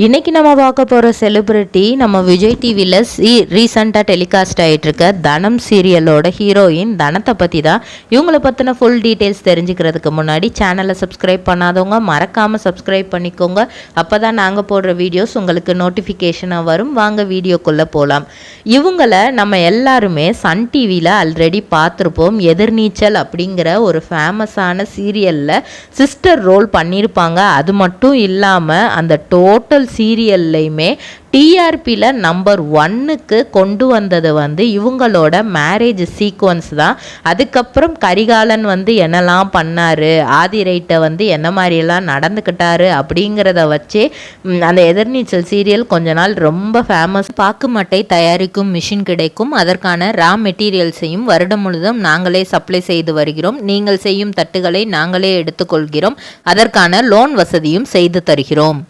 இன்றைக்கி நம்ம பார்க்க போகிற செலிப்ரிட்டி நம்ம விஜய் டிவியில் ரீசெண்டாக டெலிகாஸ்ட் ஆகிட்டுருக்க தனம் சீரியலோட ஹீரோயின் தனத்தை பற்றி தான். இவங்களை பற்றின ஃபுல் டீட்டெயில்ஸ் தெரிஞ்சுக்கிறதுக்கு முன்னாடி சேனலை சப்ஸ்கிரைப் பண்ணாதவங்க மறக்காமல் சப்ஸ்கிரைப் பண்ணிக்கோங்க. அப்போ தான் நாங்கள் போடுற வீடியோஸ் உங்களுக்கு நோட்டிஃபிகேஷனாக வரும். வாங்க வீடியோக்குள்ளே போகலாம். இவங்களை நம்ம எல்லாருமே சன் டிவியில் ஆல்ரெடி பார்த்துருப்போம். எதிர்நீச்சல் அப்படிங்கிற ஒரு ஃபேமஸான சீரியலில் சிஸ்டர் ரோல் பண்ணியிருப்பாங்க. அது மட்டும் இல்லாமல் அந்த டோட்டல் சீரியல்லையுமே டிஆர்பியில் நம்பர் 1க்கு கொண்டு வந்தது இவங்களோட மேரேஜ் சீக்வன்ஸ் தான். அதுக்கப்புறம் கரிகாலன் என்னெல்லாம் பண்ணார், ஆதிரைட்டை என்ன மாதிரியெல்லாம் நடந்துக்கிட்டாரு அப்படிங்கிறத வச்சே அந்த எதிர்நீச்சல் சீரியல் கொஞ்ச நாள் ரொம்ப ஃபேமஸ். பாக்குமட்டை தயாரிக்கும் மிஷின் கிடைக்கும். அதற்கான ரா மெட்டீரியல்ஸையும் வருடம் முழுதும் நாங்களே சப்ளை செய்து வருகிறோம். நீங்கள் செய்யும் தட்டுகளை நாங்களே எடுத்துக்கொள்கிறோம். அதற்கான லோன் வசதியும் செய்து தருகிறோம்.